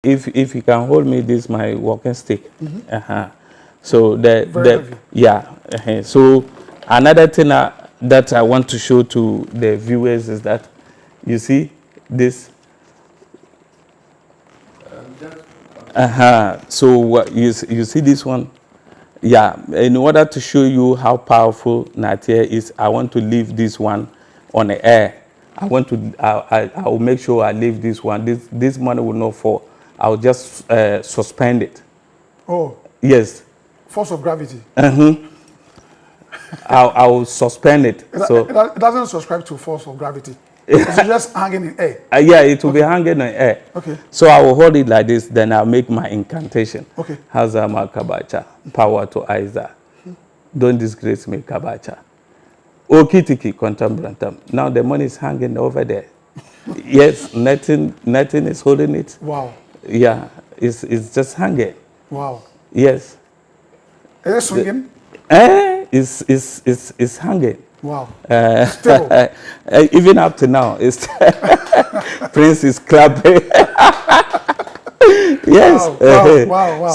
If you can hold me, this my walking stick. So so another thing that I want to show to the viewers is that you see this. So you see this one. Yeah, in order to show you how powerful Naa Tia is, I want to leave this one on the air. I will make sure I leave this one. This money will not fall. I'll just suspend it. Oh. Yes. Force of gravity. I will suspend it. It doesn't subscribe to force of gravity. It's just hanging in air. Yeah, it will be hanging in air. Okay. So I will hold it like this, then I'll make my incantation. Okay. Hazama Kabacha, power to Aiza. Don't disgrace me, Kabacha. Okitiki, Quantum. Now the money is hanging over there. Yes, nothing is holding it. Wow. Yeah, it's just hanging. Wow. Yes. Is it swinging? It's hanging. Wow. Even up to now, it's Prince is clapping. Yes. Wow.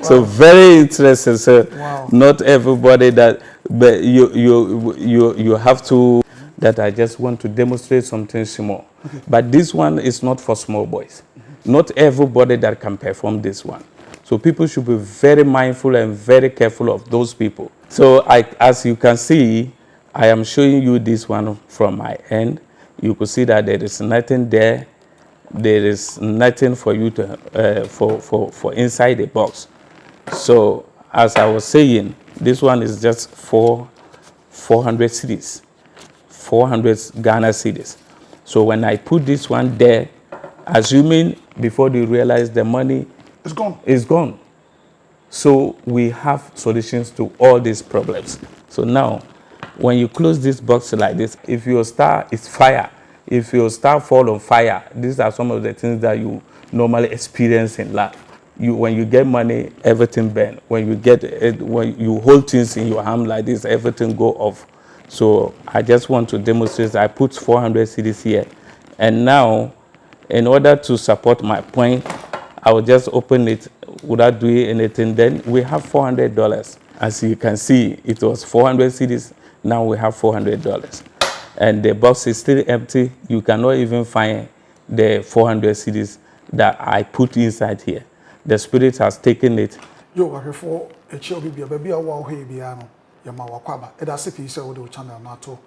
So very interesting. So wow. Not everybody that, but you have to. That I just want to demonstrate something small. Okay. But this one is not for small boys. Not everybody that can perform this one. So people should be very mindful and very careful of those people. So as you can see, I am showing you this one from my end. You could see that there is nothing there. There is nothing for you to for inside the box. So as I was saying, this one is just 400 cedis, 400 Ghana cedis. So when I put this one there, assuming before you realize the money is gone. So we have solutions to all these problems. So now, when you close this box like this, if your star is fire, if your star fall on fire, these are some of the things that you normally experience in life. When you get money, everything burn. When you hold things in your hand like this, everything go off. So I just want to demonstrate. I put 400 cedis here, and now, in order to support my point, I will just open it without doing anything. Then we have $400. As you can see, it was 400 cedis. Now we have $400. And the box is still empty. You cannot even find the 400 cedis that I put inside here. The spirit has taken it. Yo, for a chill baby, a wow, hey, piano, Yamawa Kwaba. And that's if you say, the channel, NATO,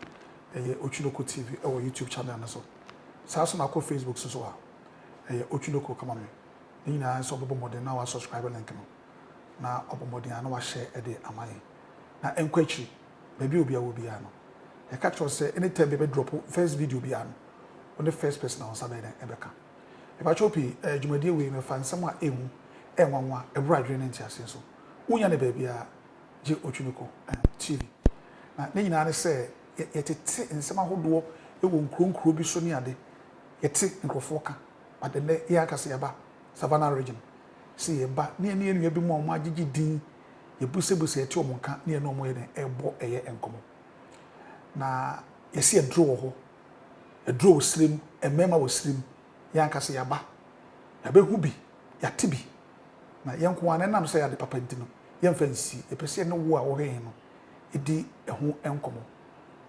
Otwinoko TV, or YouTube channel. So, Sasonako Facebook, so, Otwinoko, come on. Nina so more than now subscriber link na more than I share a day am I na enquechi baby will be ano I catch us say anytime baby drop first video be ano on the first person on Saturday ebeka if I chopi jumadi we me fan someone emu enwanwa ebra dwen ntiase so unya ne baby a je Otwinoko TV na nyina ne say yetete nsema hodo e wo nkronkro bi so ne ade yete nkrofo ka but the ya kase yaba Savannah region. See a bat near you be more magigi din, you busebus a tomonka near no more than a bo a year and come. Now, you see a draw slim, a memo was slim, Yanka say a ba, a be hubi, ya tibi. Now, young one and I'm say at the papantino, young fancy, a person no war or rain, it di a home and come.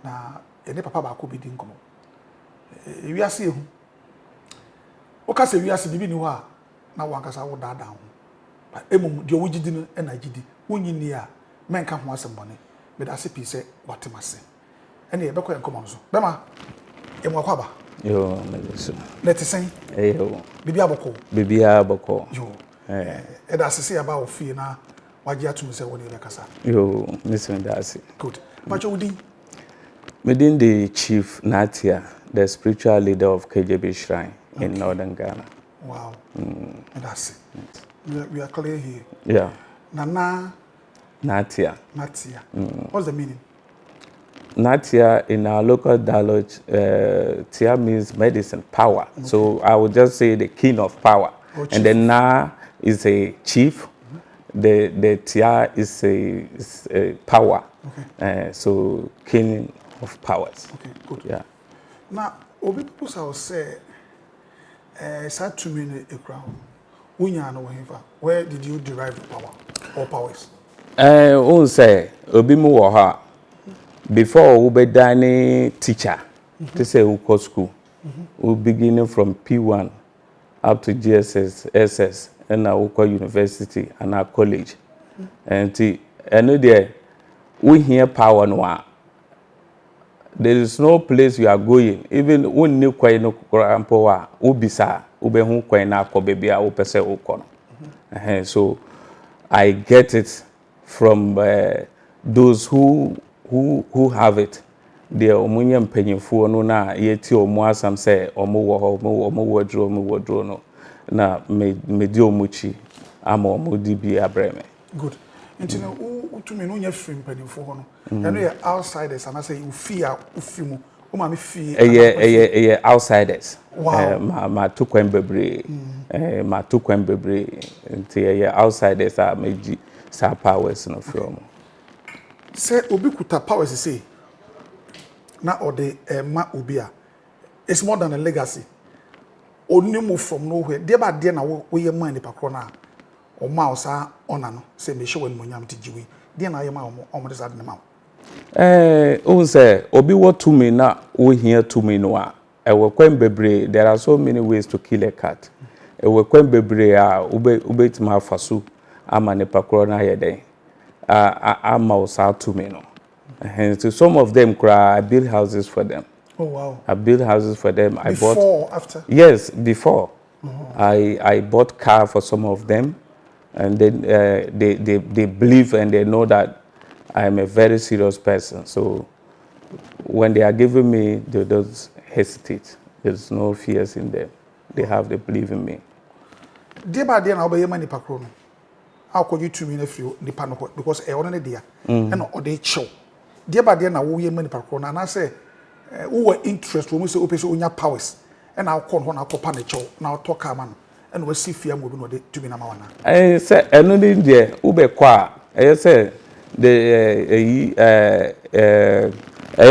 Now, a papa could be dinkum. We are seeing. Okay, say we are seeing you are. Na wankasa wo da down but emum de wogidi no na gidi wonyini a menka ho asembone me da se pi se watemase ene ye bekọ enkomo so bema emu akwaba yo meso let sen yo bibi aboko yo e da se aba ofie na waje atum se woni bekasa yo listen da se good but you wudi within the chief Naa Tia, the spiritual leader of KJB Shrine in northern Ghana. Wow. And that's it. We are clear here. Yeah. Naa Tia. What's the meaning? Naa Tia in our local dialect, Tia means medicine, power. Okay. So I would just say the king of power. And then Na is a chief. The Tia is a power. Okay. So king of powers. Okay, good. Yeah. Now, people say, sad to me a crown. Where did you derive the power or powers? Say, obi mu wo ha before we be done teacher. To say we go school. We beginning from P1 up to GSS, SS, and now we go university and our college. And there, we hear power no. There is no place you are going. Even when you kwai no power, ubisa, ube hu kwai na ko baby a upese ukono. So I get it from those who have it. They omunya mpanyimfo no na yeti omu asam say omu wo ho omu wodro no na me di omuchi ama omu di bi abreme. Good. Nti na to me no nya free mpanyimfo ho no. And we outsiders and I say you fear ufimu. O ma me fear outsiders. Wow. Ma to kwen bebre. Ma to kwen bebre. Nti outsiders are meji sa powers no from. Say obi kuta powers say na ode ma obi a it's more than a legacy. Only move from nowhere. There ba there na we ye man nipa kro na o ma o sa ona no say me show when monyam tijiwi. There na ye ma o mo decide na ma. O say obi what to me na we hear to me no a e we kwen bebre. There are so many ways to kill a cat. E we kwen bebre a ube tima afasu ama nipa kro na ye den. Ama o sa to me no. So some of them I build houses for them. Oh wow! I built houses for them. Before, after? Yes, before. I bought car for some of them, and then they believe and they know that I am a very serious person. So when they are giving me, they don't hesitate. There's no fears in them. They believe in me. Dear by dear, I'll be a money packroom. How could you 2 minutes if you depend on because I already dear and or they show. Dear by dear, now we money packroom, and I say, who were interest when we say open so your powers, and I'll call one I'll call panic now talk a man, and we'll see fear moving on to be now. I say, and only there, Ube qua, I say, I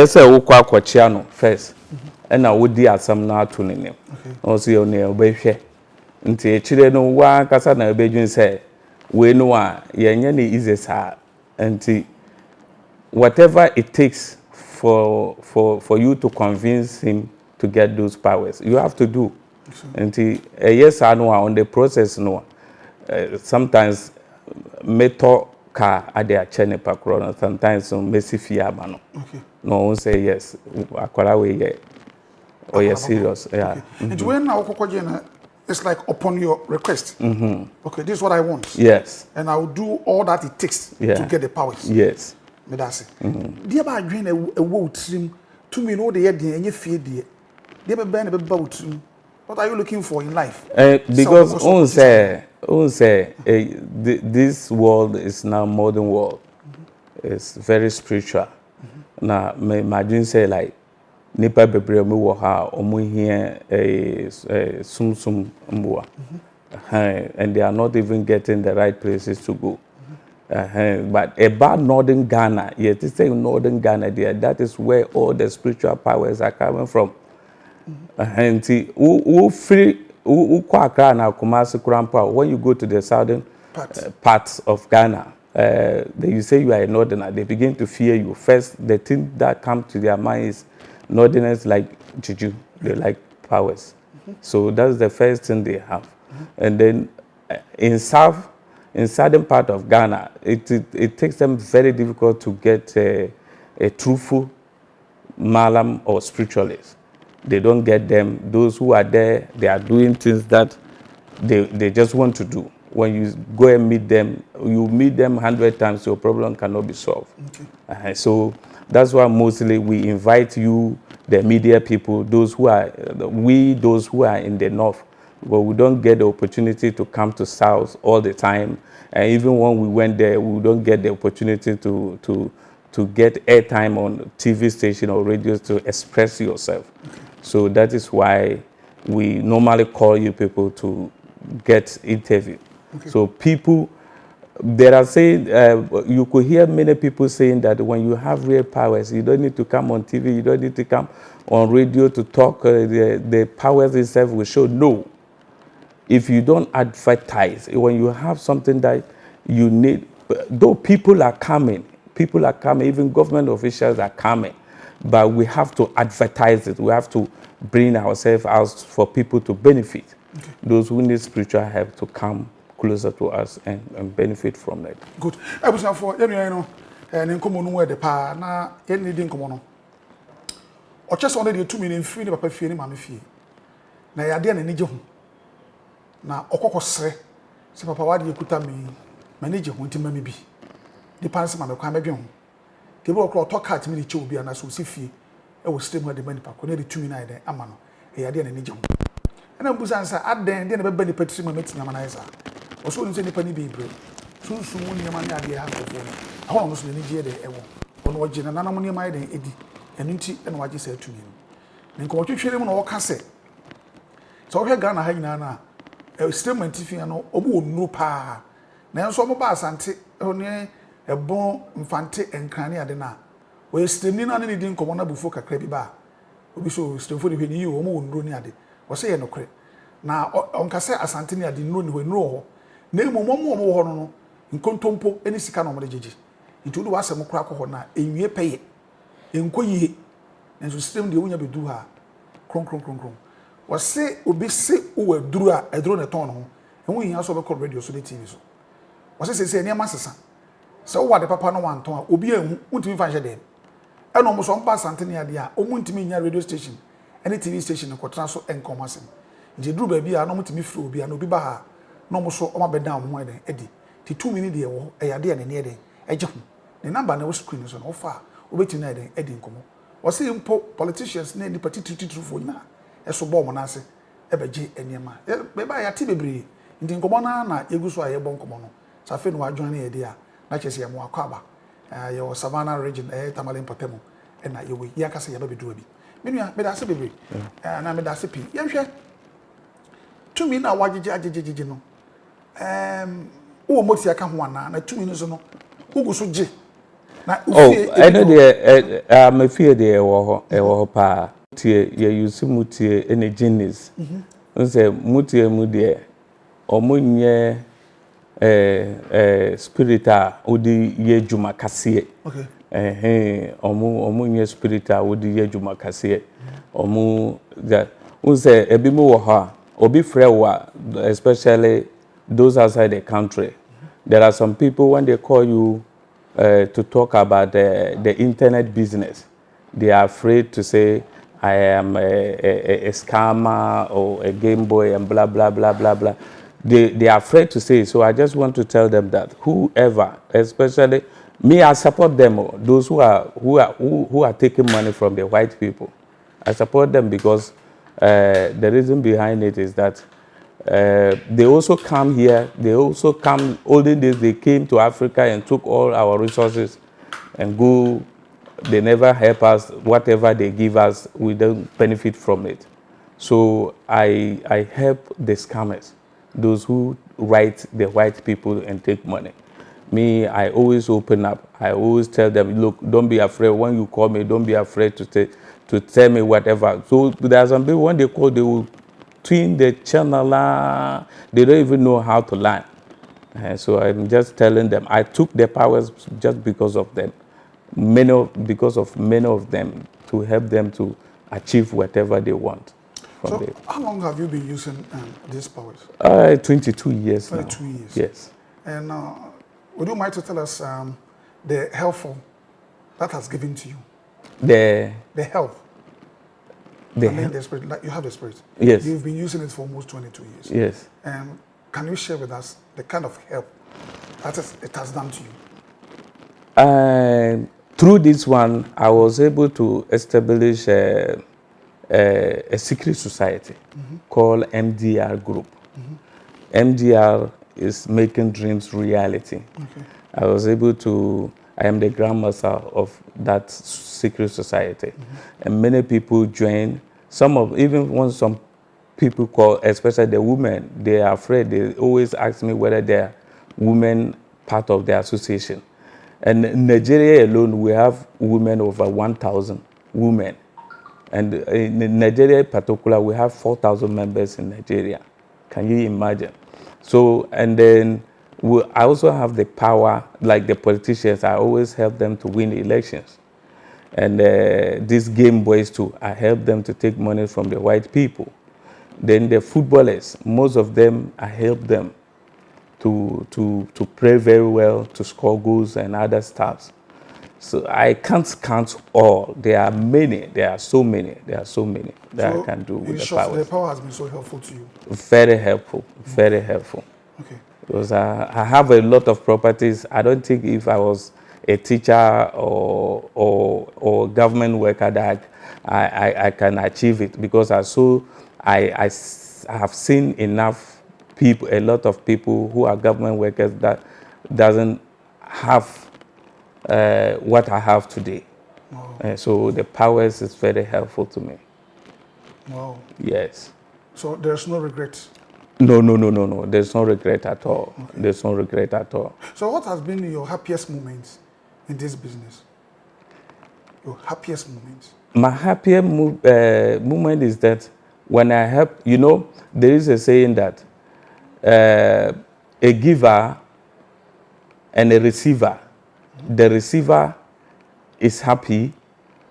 say, Ukwa Quachiano first, and I would dear some now to name. Also, your name, Obey. Until children no one Casana Bejun say, we know Yanyani is a sir, and whatever it takes for you to convince him to get those powers, you have to do. And yes, I know on the process, no. Sometimes meto car at their chene pakron, sometimes some messy fiamano. Okay. No one say yes, akwarawe ye. Oh yes, serious. Yeah. And when now it's like upon your request. Okay, this is what I want. Yes. And I will do all that it takes to get the powers. Yes. Me that's it. Dear by drain a wood trim to me know the head and you fear dear. Dear Ben a boat. What are you looking for in life? Because on say this world is now modern world. It's very spiritual. Now me imagine say like nipa bebre me wo ha omo here sum mbua. And they are not even getting the right places to go. But about northern Ghana, yes, it's saying northern Ghana there, that is where all the spiritual powers are coming from. And see, when you go to the southern parts of Ghana, you say you are a northerner, they begin to fear you. First, the thing that comes to their mind is northerners like juju, they like powers. So that's the first thing they have. And then in southern part of Ghana, it takes them very difficult to get a truthful malam or spiritualist. They don't get them. Those who are there, they are doing things that they just want to do. When you go and meet them, you meet them 100 times, your problem cannot be solved. Okay. So that's why mostly we invite you, the media people, those who are in the north, but we don't get the opportunity to come to south all the time. And even when we went there, we don't get the opportunity to get airtime on TV station or radio to express yourself. Okay. So that is why we normally call you people to get interview. Okay. So people, there are saying, you could hear many people saying that when you have real powers, you don't need to come on TV, you don't need to come on radio to talk, the powers itself will show. No. if you don't advertise, when you have something that you need, though people are coming, even government officials are coming, but we have to advertise it. We have to bring ourselves out for people to benefit. Okay. Those who need spiritual help to come closer to us and benefit from it. Good. I was for you know, and in common where the pa na any didn't come on. Or just only the 2 million free the papa fee, mammy fee. Na ya dear and need na okoko sre se papa wadi ekuta me manage ho ntima me bi the panse ma me kwa medwe ho the bo kro to card me the che obi ana so si fie e wo system de mani pa ko ne de tumi na ide ama no e ya de na nige ho ana mbusa nsa aden de na beba ni patri ma metina ma na isa o so nse ni pani bi bre sunsun mu ni ma ni ade ha ko fo ho no so ni je de e wo ono oje na nanam ni ma ide edi enu nti na waje se atumi no nko twetwere mu na wo ka se so hwe Ghana ha nyina na statement fi ano obo onuru pa na enso omo ba asante one ebon mfante enkrane ade na we stemni na ne di nkomo na bufo kakra bi ba obi so stemfo de hwani yi omo onuru ni ade wo se ye nokre na onkase asante ni ade nuru ni hwanu ho na emomo omo ho no nkontompo eni sika na omo de jeje nti wo asem kra akọ ho na enwie peye enkoyie enso stem de wonya bedu ha kron wase obi se uwe duru a eduru ne ton ho enwo yin aso be call radio so de TV so wase se ne masesa se wo wade papa no wanton a obi ahu untimi fa hye dem eno mo so mpa sante ne ade a omu ntimi nya radio station ene TV station ko tra so enkom asem nje duru ba bi a no mutimi firi obi a no obi ba ha no mo so o ma beda mo eden edi ti 2 minutes de wo eyade ne ne eden eje ho ne number na wo screen so no fa obetimi na eden edi nkomo wase impo politicians na ni party true na eso bom na ase ebeje eniema be ba ya ti bebre ndi nkomo na yeguso aye bon nkomo no safe no adwan na yede a na chese ye mo akwa ye Savannah region Tamale Mpotemo na ye we ya kase ye ba bedu abi menua me da ase bebre na me da ase pi ye hwe tumi na wajeje ajejeje no wo moti aka ho ana na tumi no so no uguso je na ufie I know the me fie de e wo pa tie ye use mutie energenis nse mutie mu de omunye spirita odi ye juma kase omunye spirita odi ye juma kase omu that nse ebi mu wo ha obi frɛ wa especially those outside the country. There are some people when they call you to talk about the internet business, they are afraid to say I am a scammer or a game boy and blah blah blah blah blah. They are afraid to say. So I just want to tell them that whoever, especially me, I support them. Those who are taking money from the white people, I support them because the reason behind it is that they also come here. They also come. Olden days they came to Africa and took all our resources and go. They never help us. Whatever they give us, we don't benefit from it. So I help the scammers, those who write the white people and take money. Me, I always open up. I always tell them, look, don't be afraid. When you call me, don't be afraid to tell me whatever. So there are some people, when they call, they will twin the channel. They don't even know how to learn. So I'm just telling them, I took their powers just because of them. Because of many of them, to help them to achieve whatever they want. So how long have you been using these powers? 22 years 22 now. Years. Yes. And would you mind to tell us the helpful that has given to you? The help. The spirit. Like you have the spirit. Yes. You've been using it for almost 22 years. Yes. And can you share with us the kind of help that it has done to you? Through this one, I was able to establish a secret society called MDR Group. MDR is making dreams reality. I was able to, I am the grandmaster of that secret society. And many people join. Even when some people call, especially the women, they are afraid. They always ask me whether they are women part of the association. And in Nigeria alone, we have women over 1,000 women. And in Nigeria in particular, we have 4,000 members in Nigeria Can you imagine? So, and then I also have the power, like the politicians, I always help them to win elections. And these Game Boys too, I help them to take money from the white people. Then the footballers, most of them, I help them to play very well, to score goals and other stuff. So I can't count all. There are many. There are so many. There are so many that I can do with the power. The power has been so helpful to you. Very helpful. Very helpful. Okay. Because I have a lot of properties. I don't think if I was a teacher or government worker that I can achieve it, because I have seen enough people, a lot of people who are government workers that doesn't have what I have today. Wow. So the powers is very helpful to me. Wow. Yes. So there's no regret. No. There's no regret at all. Okay. There's no regret at all. So what has been your happiest moments in this business? Your happiest moments? My happiest moment is that when I help, there is a saying that a giver and a receiver, the receiver is happy,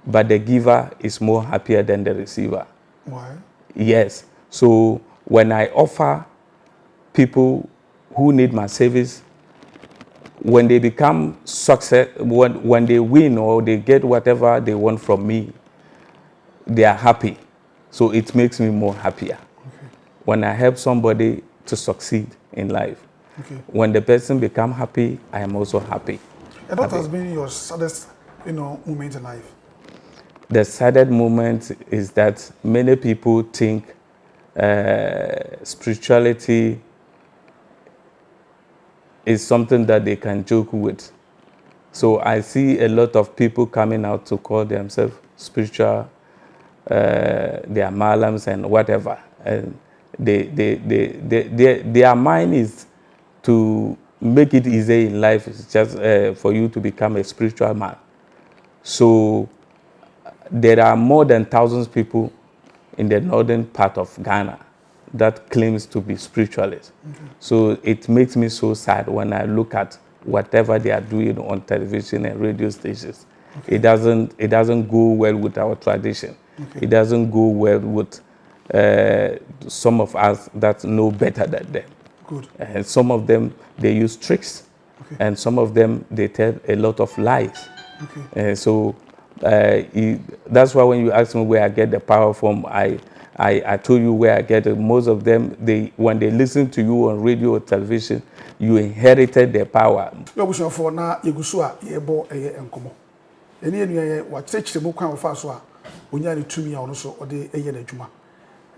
but the giver is more happier than the receiver. Why? Yes. So when I offer people who need my service, when they become success, when they win or they get whatever they want from me, they are happy. So it makes me more happier. Okay. When I help somebody to succeed in life. Okay. When the person become happy, I am also happy. And what has been your saddest, moment in life? The saddest moment is that many people think spirituality is something that they can joke with. So I see a lot of people coming out to call themselves spiritual, they are malams and whatever. And their mind is to make it easy in life. It's just for you to become a spiritual man. So there are more than thousands of people in the northern part of Ghana that claims to be spiritualists. Mm-hmm. So it makes me so sad when I look at whatever they are doing on television and radio stations. Okay. It doesn't go well with our tradition. Okay. It doesn't go well with some of us that know better than them. Good. And some of them, they use tricks. Okay. And some of them, they tell a lot of lies. Okay. So that's why when you ask me where I get the power from, I told you where I get it. Most of them, when they listen to you on radio or television, you inherited their power. You wish for now, you go so a bo a encomo. Any what teach the book of Faswa, when you are to me also, or the a juma.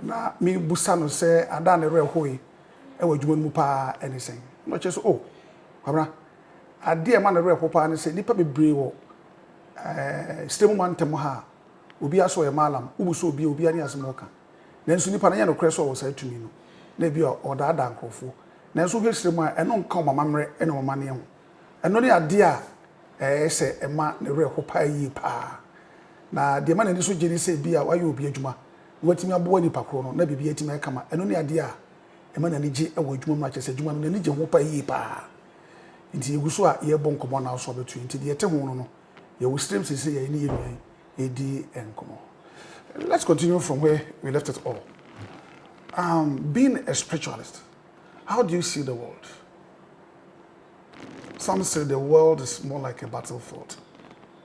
Now, me Busano say, I done a real hoy, I would do mupa anything. Not just, oh, Abra, a dear man, a real papa, and say, Nippa be brave. Still man temoha, Ubi aso a malam, Ubuso be Ubiani as moka. Then Sunipana Creso was said to me, maybe or that dankrofo. Then so here's my and non come mamre and no money. And only a dear, say a man, the real hopa ye pa. Now, the man in this would say, be a why you be a juma. What me a boy in Pacrono, never be a timacama, and only a dear, a man and a way juma much as a juma and a legion hopa ye pa. Into Yugusua, ye bonk one house of between the Etemono. You will stream to say AD and Como. Let's continue from where we left it all. Being a spiritualist, how do you see the world? Some say the world is more like a battlefield.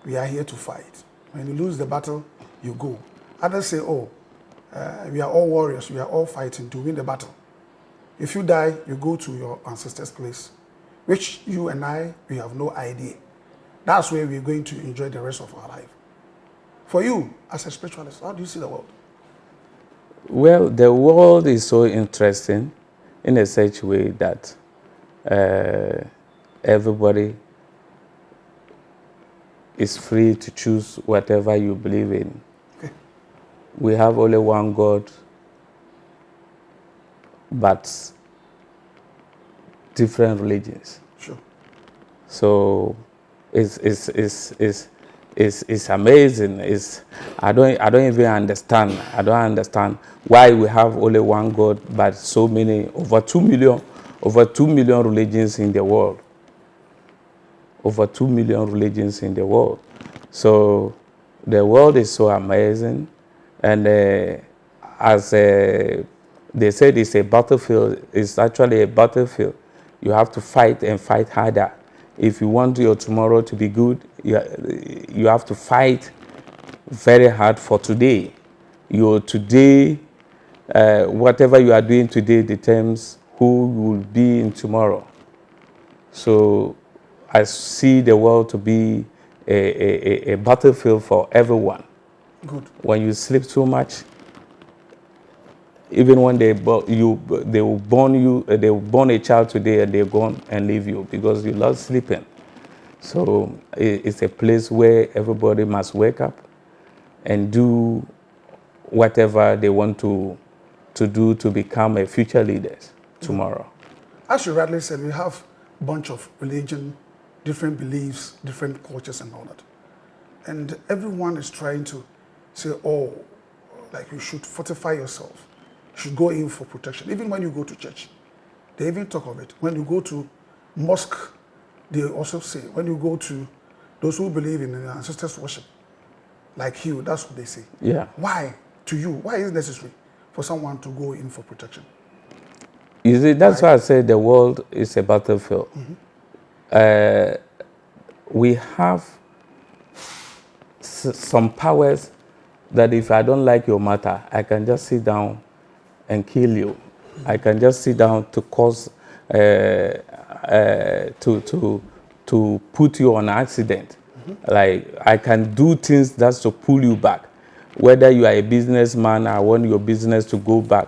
We are here to fight. When you lose the battle, you go. Others say, we are all warriors. We are all fighting to win the battle. If you die, you go to your ancestors' place, which you and I, we have no idea. That's where we're going to enjoy the rest of our life. For you, as a spiritualist, how do you see the world? Well, the world is so interesting in a such way that everybody is free to choose whatever you believe in. Okay. We have only one God, but different religions. Sure. So it's is amazing. I don't even understand. I don't understand why we have only one God, but so many, over 2 million religions in the world. Over 2 million religions in the world. So the world is so amazing, and as they said, it's a battlefield. It's actually a battlefield. You have to fight and fight harder. If you want your tomorrow to be good, you have to fight very hard for today. Your today, whatever you are doing today determines who you will be in tomorrow. So I see the world to be a battlefield for everyone. Good. When you sleep too much, even when they will born a child today and they're gone and leave you because you love sleeping. So it's a place where everybody must wake up and do whatever they want to do to become a future leaders tomorrow. As you rightly said, we have a bunch of religion, different beliefs, different cultures and all that. And everyone is trying to say, oh, like you should fortify yourself. You should go in for protection. Even when you go to church, they even talk of it. When you go to mosque, they also say, when you go to those who believe in the ancestors' worship, like you, that's what they say. Yeah. Why, to you, why is it necessary for someone to go in for protection? You see, that's why I say the world is a battlefield. We have some powers that if I don't like your matter, I can just sit down and kill you. I can just sit down to cause to put you on accident. Like I can do things that's to pull you back. Whether you are a businessman, I want your business to go back.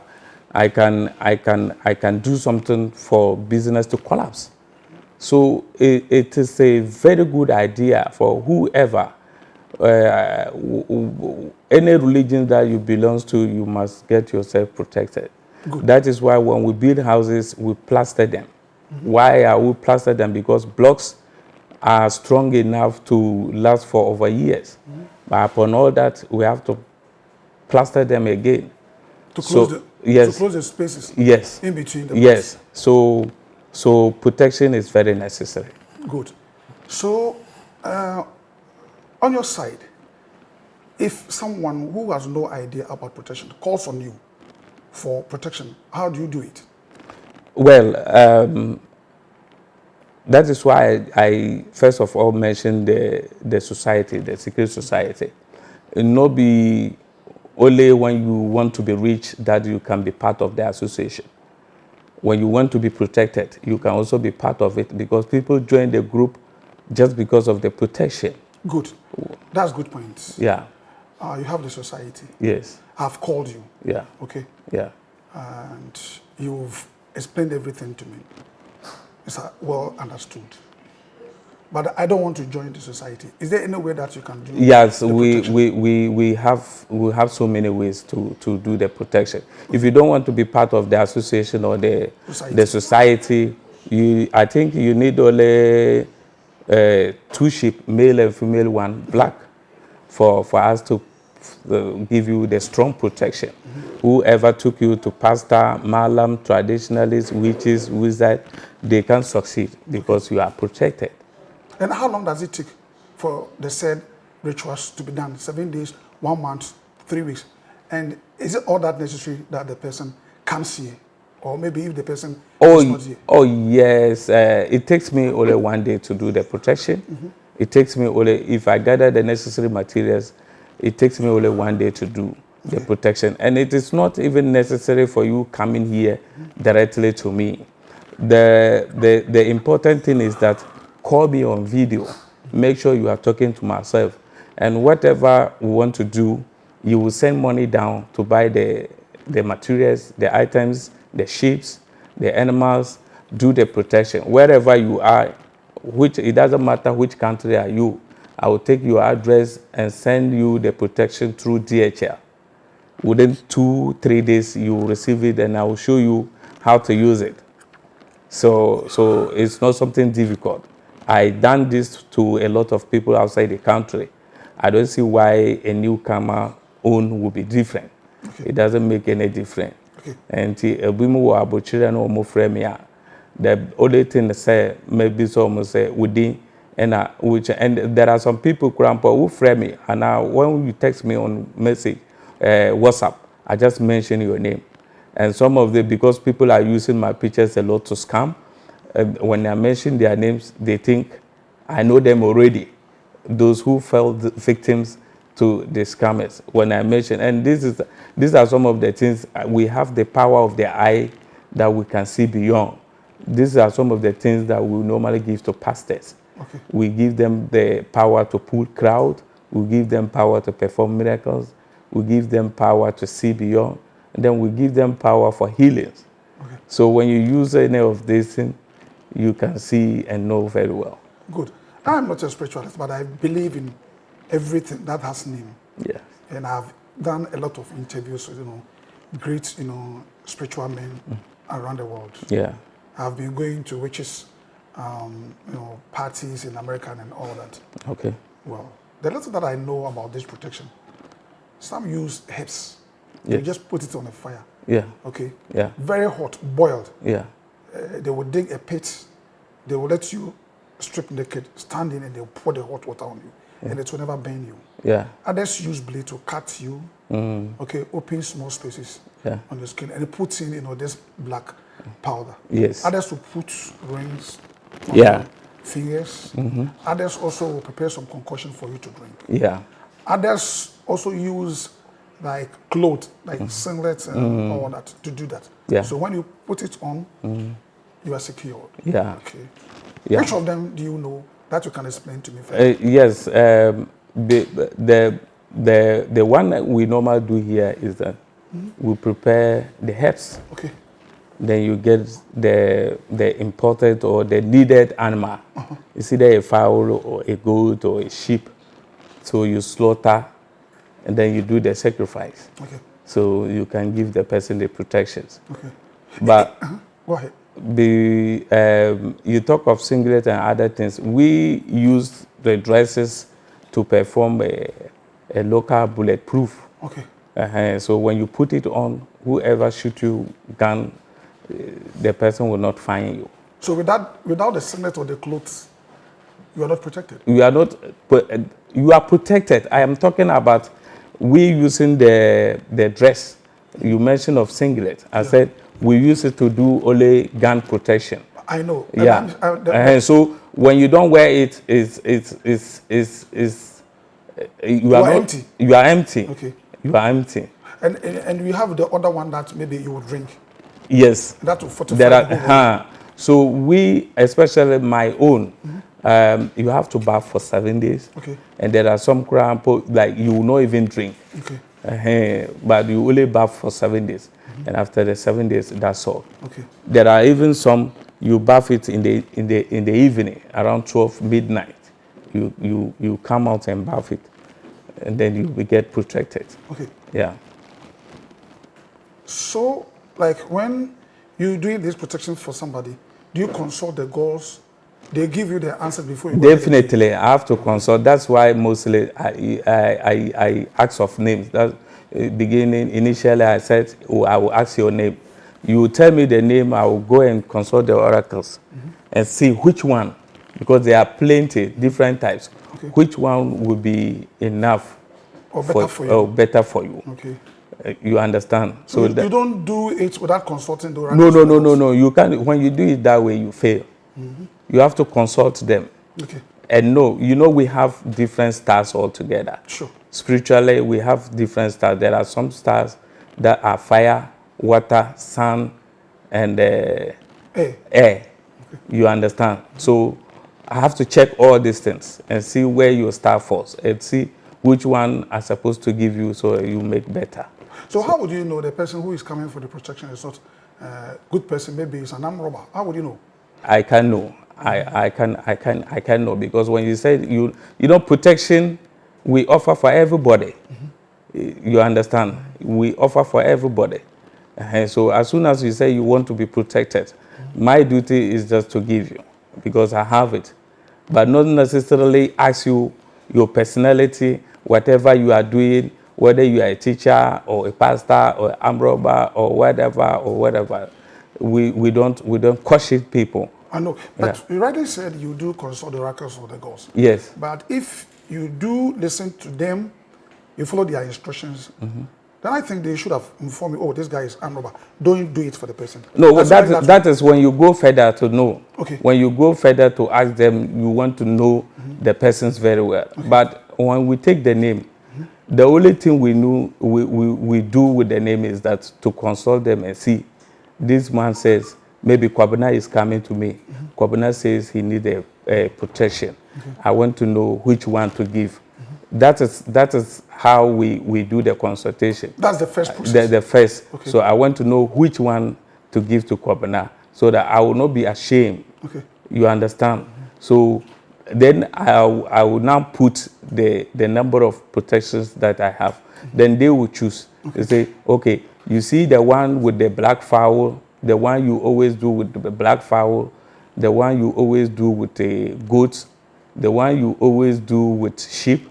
I can do something for business to collapse. So it is a very good idea for whoever, any religion that you belong to, you must get yourself protected. Good. That is why when we build houses, we plaster them. Why are we plaster them? Because blocks are strong enough to last for over years. But upon all that, we have to plaster them again. To close, to close the spaces in between the Yes. So protection is very necessary. Good. So on your side, if someone who has no idea about protection calls on you for protection, how do you do it? Well, that is why I first of all mentioned the society, the secret society. It not be only when you want to be rich that you can be part of the association. When you want to be protected, you can also be part of it because people join the group just because of the protection. Good. That's good point. Yeah. You have the society. Yes. I've called you. Yeah. Okay. Yeah. And you've explained everything to me. It's well understood. But I don't want to join the society. Is there any way that you can do? Yes, we have so many ways to do the protection. If you don't want to be part of the association or the society, I think you need only 2 sheep, male and female, one black, for us to give you the strong protection. Whoever took you to pastor, malam, traditionalists, witches, wizards, they can succeed because you are protected. And how long does it take for the said rituals to be done? 7 days, 1 month, 3 weeks? And is it all that necessary that the person comes here? Or maybe if the person is not here? Oh, yes. It takes me only 1 day to do the protection. It takes me only, if I gather the necessary materials, it takes me only 1 day to do the protection. And it is not even necessary for you coming here directly to me. The important thing is that call me on video. Make sure you are talking to myself. And whatever we want to do, you will send money down to buy the materials, the items, the sheep, the animals, do the protection. Wherever you are, it doesn't matter which country are you, I will take your address and send you the protection through DHL. Within 2-3 days, you will receive it and I will show you how to use it. So it's not something difficult. I done this to a lot of people outside the country. I don't see why a newcomer own will be different. Okay. It doesn't make any difference. Okay. And we move about children or more frame. The only thing say maybe some say within and there are some people who frame me, and now when you text me on message WhatsApp, I just mention your name. And some of them, because people are using my pictures a lot to scam, when I mention their names, they think I know them already. Those who fell victims to the scammers. When I mention, and these are some of the things, we have the power of the eye that we can see beyond. These are some of the things that we normally give to pastors. Okay. We give them the power to pull crowd. We give them power to perform miracles. We give them power to see beyond. And then we give them power for healings. Okay. So when you use any of these things, you can see and know very well. Good. I'm not a spiritualist, but I believe in everything that has name. Yeah. And I've done a lot of interviews with, great, spiritual men around the world. Yeah. I've been going to witches, parties in America and all that. Okay. Well, the little that I know about this protection, some use herbs. Yes. You just put it on a fire. Yeah. Okay. Yeah. Very hot, boiled. Yeah. They will dig a pit. They will let you strip naked, stand in, and they'll pour the hot water on you, and it will never burn you. Yeah. Others use blade to cut you. Okay, open small spaces on the skin, and it puts in, this black powder. Yes. Others will put rings on Yeah. your fingers. Others also will prepare some concoction for you to drink. Yeah. Others also use like clothes, like singlets and all that to do that. Yeah. So when you put it on, you are secured. Yeah. Okay. Yeah. Which of them do you know that you can explain to me? Yes. The one that we normally do here is that we prepare the herbs. Okay. Then you get the imported or the needed animal. It's either a fowl or a goat or a sheep. So you slaughter, and then you do the sacrifice. Okay. So you can give the person the protections. Okay. But Go ahead. you talk of singlet and other things. We use the dresses to perform a local bulletproof. Okay. So when you put it on, whoever shoot you gun, the person will not find you. So without the singlet or the clothes, you are not protected. You are not. You are protected. I am talking about we using the dress. You mentioned of singlet. I said we use it to do only gun protection. I know. Yeah. So when you don't wear it, you are empty. You are empty. Okay. You are empty. And we have the other one that maybe you would drink. Yes. That will fortify. There are. So we, especially my own, you have to bath for 7 days. Okay. And there are some cramp like you will not even drink. Okay. But you only bath for 7 days. And after the 7 days, that's all. Okay. There are even some you bath it in the evening around 12 midnight. You come out and bath it, and then you will get protected. Okay. Yeah. So, like when you doing this protection for somebody, do you consult the gods? They give you the answer before you Definitely, I have to consult. That's why mostly I ask of names. That initially I said, I will ask your name. You tell me the name, I will go and consult the oracles and see which one, because there are plenty, different types. Okay. Which one will be enough or better for you? Or better for you. Okay. You understand? So you don't do it without consulting the oracles? No. You can't. When you do it that way, you fail. You have to consult them. Okay. And we have different stars altogether. Sure. Spiritually, we have different stars. There are some stars that are fire, water, sun, and air. Okay. You understand? So I have to check all these things and see where your star falls and see which one are supposed to give you so you make better. So how would you know the person who is coming for the protection is not a good person? Maybe it's an armed robber. How would you know? I can know. I can know, because when you say protection, we offer for everybody. You understand? We offer for everybody. So as soon as you say you want to be protected, my duty is just to give you, because I have it, but not necessarily ask you your personality, whatever you are doing, whether you are a teacher or a pastor or an arm robber or whatever. We don't caution people. I know, but you rightly said you do consult the oracles of the gods. Yes. But if you do listen to them, you follow their instructions, then I think they should have informed you, oh, this guy is arm robber. Don't do it for the person. No, that is when you go further to know. Okay. When you go further to ask them, you want to know the persons very well. Okay. But when we take the name, the only thing we do with the name is that to consult them and see. This man says, maybe Kwabena is coming to me. Kwabena says he needs a protection. I want to know which one to give. That is how we do the consultation. That's the first process? The first. Okay. So I want to know which one to give to Kwabena so that I will not be ashamed. Okay. You understand? So then I will now put the number of protections that I have. Then they will choose. They say, okay, you see the one with the black fowl, the one you always do with the black fowl, the one you always do with the goats, the one you always do with sheep,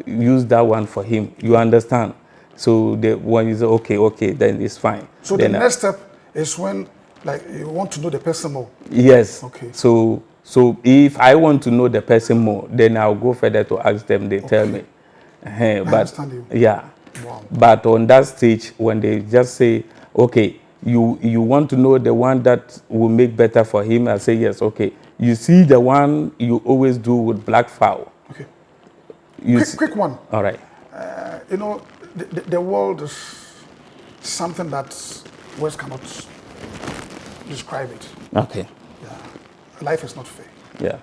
use that one for him. You understand? So the one is okay, then it's fine. So then the next step is when, like, you want to know the person more. Yes. Okay. So if I want to know the person more, then I'll go further to ask them. They tell me. I understand you. Yeah. Wow. But on that stage, when they just say, okay, you want to know the one that will make better for him, I say yes. Okay. You see the one you always do with black fowl. Okay. Quick one. All right. You know, the world is something that words cannot describe it. Okay. Yeah. Life is not fair. Yeah.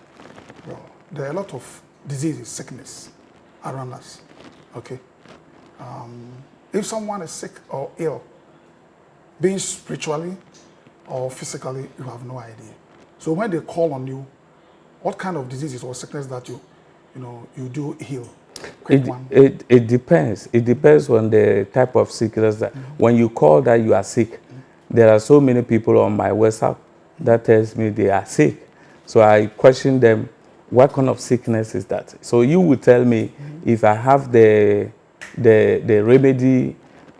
Well, there are a lot of diseases, sickness around us. Okay. If someone is sick or ill, being spiritually or physically, you have no idea. So when they call on you, what kind of diseases or sickness that you do heal? It depends. It depends on the type of sickness that when you call that you are sick. There are so many people on my WhatsApp that tells me they are sick. So I question them, what kind of sickness is that? So you will tell me if I have the remedy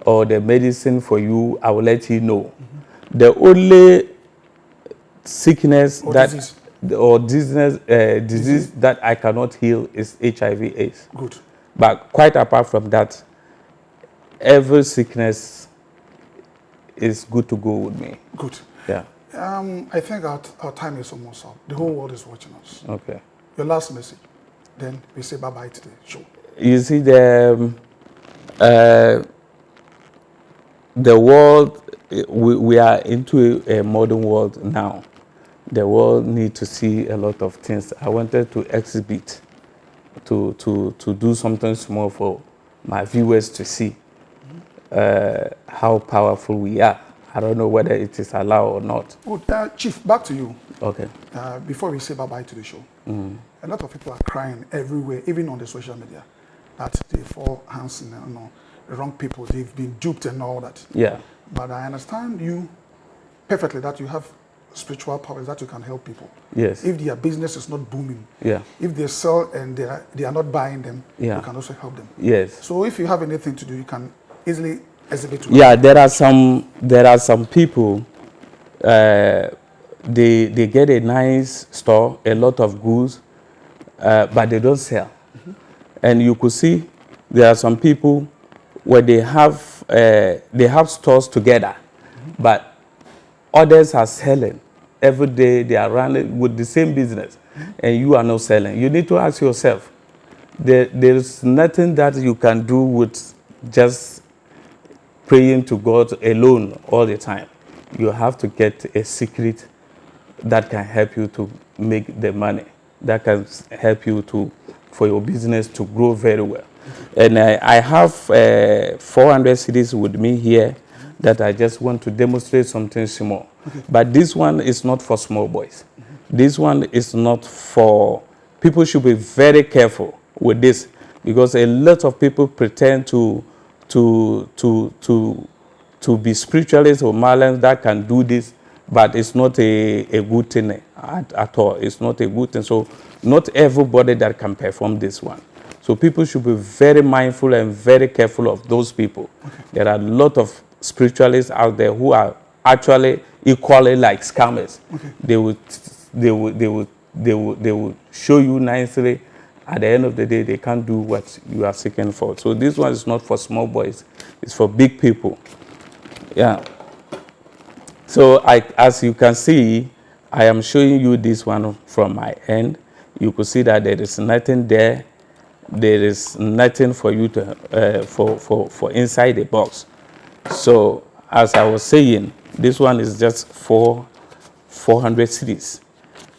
or the medicine for you, I will let you know. The only sickness disease that I cannot heal is HIV/AIDS. Good. But quite apart from that, every sickness is good to go with me. Good. Yeah. I think our time is almost up. The whole world is watching us. Okay. Your last message. Then we say bye-bye to the show. You see, the world, we are into a modern world now. The world needs to see a lot of things. I wanted to exhibit, to do something small for my viewers to see how powerful we are. I don't know whether it is allowed or not. Good. Chief, back to you. Okay. Before we say bye-bye to the show, a lot of people are crying everywhere, even on the social media, that they fall hands in the wrong people. They've been duped and all that. Yeah. But I understand you perfectly that you have spiritual powers that you can help people. Yes. If their business is not booming, yeah. If they sell and they are not buying them, yeah. you can also help them. Yes. So if you have anything to do, you can easily exhibit. Yeah, there are some people. They get a nice store, a lot of goods, but they don't sell. And you could see there are some people where they have stores together, but others are selling. Every day they are running with the same business, and you are not selling. You need to ask yourself, there is nothing that you can do with just praying to God alone all the time. You have to get a secret that can help you to make the money, that can help you for your business to grow very well. And I have 400 CDs with me here that I just want to demonstrate something small. But this one is not for small boys. This one is not for... People should be very careful with this, because a lot of people pretend to be spiritualists or Marlins that can do this, but it's not a good thing at all. It's not a good thing. So not everybody that can perform this one. So people should be very mindful and very careful of those people. There are a lot of spiritualists out there who are actually equally like scammers. They will show you nicely. At the end of the day, they can't do what you are seeking for. So this one is not for small boys. It's for big people. Yeah. So as you can see, I am showing you this one from my end. You could see that there is nothing there. There is nothing for you to for inside the box. So as I was saying, this one is just 400 cedis,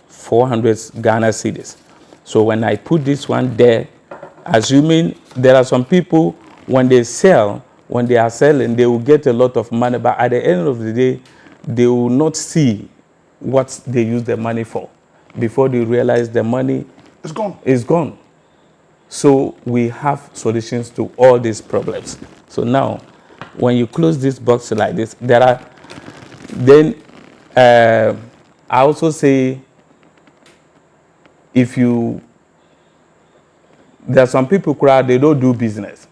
400 Ghana cedis. So when I put this one there, assuming there are some people when they are selling, they will get a lot of money, but at the end of the day, they will not see what they use the money for before they realize the money is gone. So we have solutions to all these problems. So now, when you close this box like this, then I also say, there are some people they don't do business,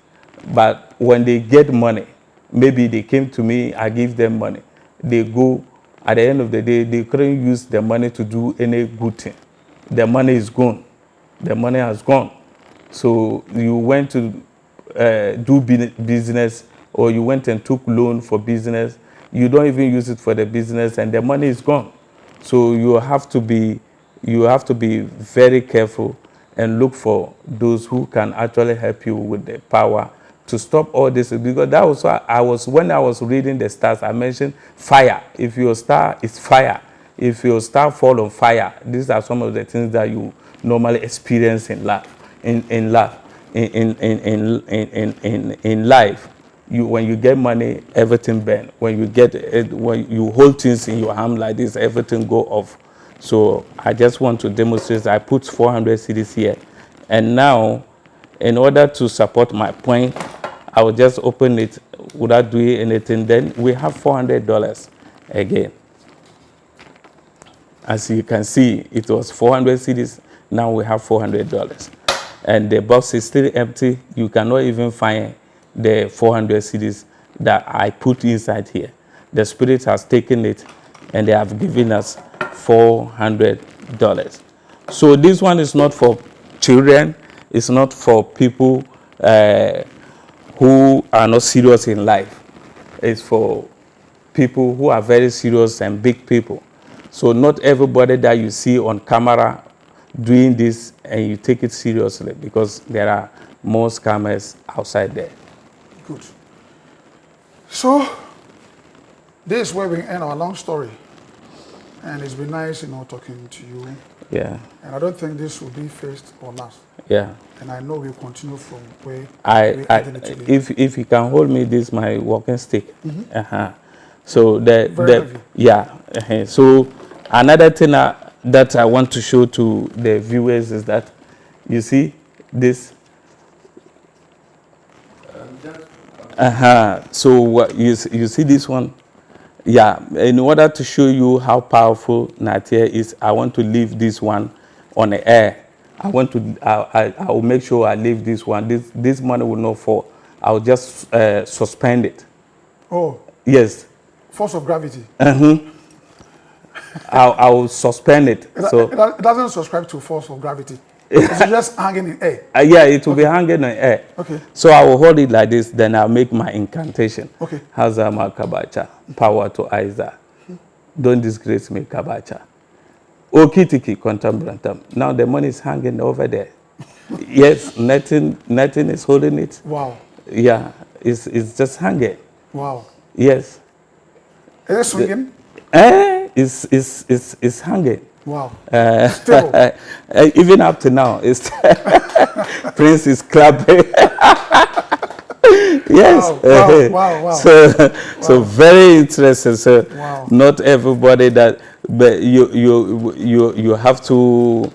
but when they get money, maybe they came to me, I give them money. They go, at the end of the day, they couldn't use the money to do any good thing. The money is gone. The money has gone. So you went to do business, or you went and took loan for business. You don't even use it for the business, and the money is gone. So you have to be very careful and look for those who can actually help you with the power to stop all this. Because that was when I was reading the stars, I mentioned fire. If your star is fire, if your star fall on fire, these are some of the things that you normally experience in life. In life, when you get money, everything burn. When you hold things in your hand like this, everything go off. So I just want to demonstrate. I put 400 cedis here, and now, in order to support my point, I will just open it without doing anything. Then we have $400 again. As you can see, it was 400 cedis. Now we have $400. And the box is still empty. You cannot even find the 400 cedis that I put inside here. The Spirit has taken it, and they have given us $400. So this one is not for children. It's not for people who are not serious in life. It's for people who are very serious and big people. So not everybody that you see on camera doing this and you take it seriously, because there are more scammers outside there. Good. So this is where we end our long story, and it's been nice, talking to you. Yeah. And I don't think this will be first or last. Yeah. And I know we'll continue from where we ended it today. If you can hold me, this is my walking stick. So So another thing that I want to show to the viewers is that, you see this. So you see this one. Yeah. In order to show you how powerful Naa Tia is, I want to leave this one on the air. I will make sure I leave this one. This money will not fall. I'll just suspend it. Oh. Yes. Force of gravity. I will suspend it. It doesn't subscribe to force of gravity. It's just hanging in air. Yeah, it will be hanging in air. Okay. So I will hold it like this, then I'll make my incantation. Okay. Hazama Kabacha. Power to Aiza. Don't disgrace me, Kabacha. Okitiki Kontam. Now the money is hanging over there. Yes, nothing is holding it. Wow. Yeah, it's just hanging. Wow. Yes. Is it swinging? It's hanging. Wow. Even up to now, Prince is clapping. Yes. Wow. So very interesting. So not everybody that, but you have to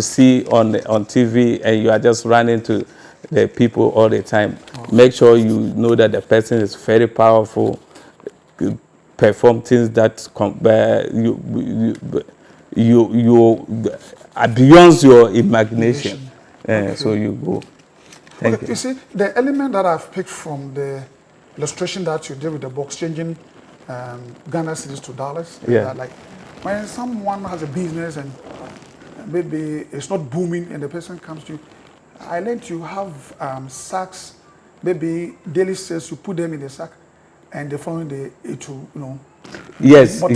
see on TV, and you are just running to the people all the time. Make sure you know that the person is very powerful. Perform things that you are beyond your imagination. So you go. Thank you. You see, the element that I've picked from the illustration that you did with the box, changing Ghana cedis to dollars, Yeah. like when someone has a business and maybe it's not booming and the person comes to you, I learned you have sacks, maybe daily sales, you put them in the sack and the following day it will, Yes. So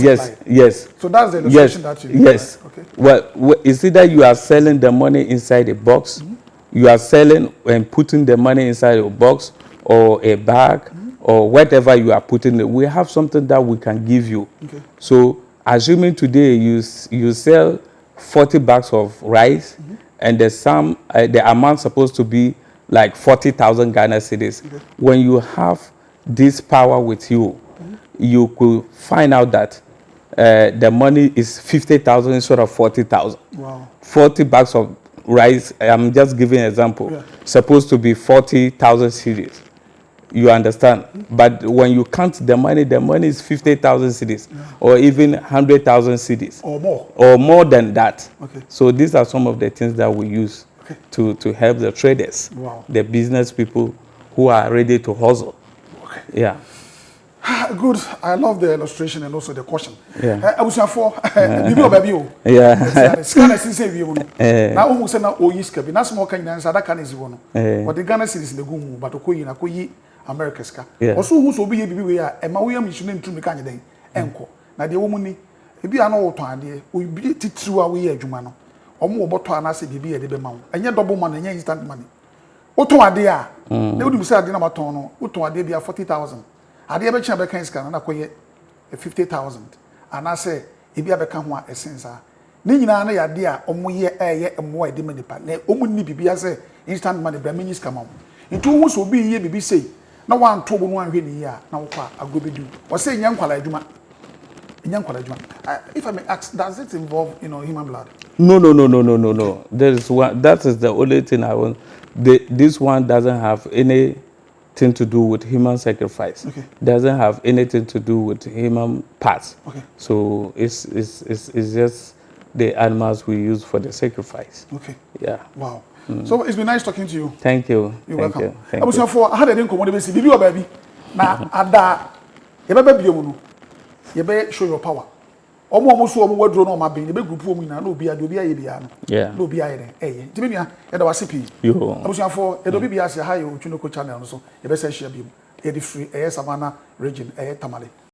that's the illustration that you did. Yes. Right? Okay. Well, it's either you are selling the money inside a box, you are selling and putting the money inside a box or a bag or whatever you are putting it. We have something that we can give you. Okay. So assuming today you sell 40 bags of rice and the amount supposed to be like 40,000 Ghana cedis. Okay. When you have this power with you, you could find out that the money is 50,000 instead of 40,000. Wow. 40 bags of rice, I'm just giving an example, supposed to be 40,000 cedis. You understand? But when you count the money is 50,000 cedis or even 100,000 cedis. Or more. Or more than that. Okay. So these are some of the things that we use to help the traders, the business people who are ready to hustle. Okay. Yeah. Good. I love the illustration and also the question. Yeah. I was for baby. Yeah. Scan as say we now who say na oyiska bi na small kan na sada kan ezi wono. But the Ghana cedis le gumu but okoyi na koyi America ska. Also who so be bibi we a e ma we am issue ntum mi kan den enko. Na de wo mu ni e bi ana wo ton ade o bi titiri a we adwuma no. Omo wo boto ana se bibi e de be ma wo. Enye double money, enye instant money. Wo ton ade a na wo dim say ade na ma ton no, wo ton ade bi a 40,000. Ade be chen be kan ska na koye 50,000. Ana say e bi abeka ho a esensa. Ni nyina na yade a omo ye eye emo e de manipa. Na omo ni bibi a say instant money bra menyi ska ma wo. Ntu wo so bi ye bibi say na wan to bo no anhwe ni ya na wo kwa agobedu. Wo say nya nkwala adwuma. If I may ask, does it involve, human blood? No. There is one. That is the only thing I want. This one doesn't have anything to do with human sacrifice. Okay. Doesn't have anything to do with human parts. Okay. So it's just the animals we use for the sacrifice. Okay. Yeah. Wow. So it's been nice talking to you. Thank you. You're welcome. I was for I had a drink on the baby or baby. Now, ada, you better show your power. Almost so much drawn on my being a big group woman, no be a dubiana. Yeah. No be a Timia, and I was CP. I was for a Dobia as a high Otwinoko channel, so you better share him. Free Savannah region, Tamale.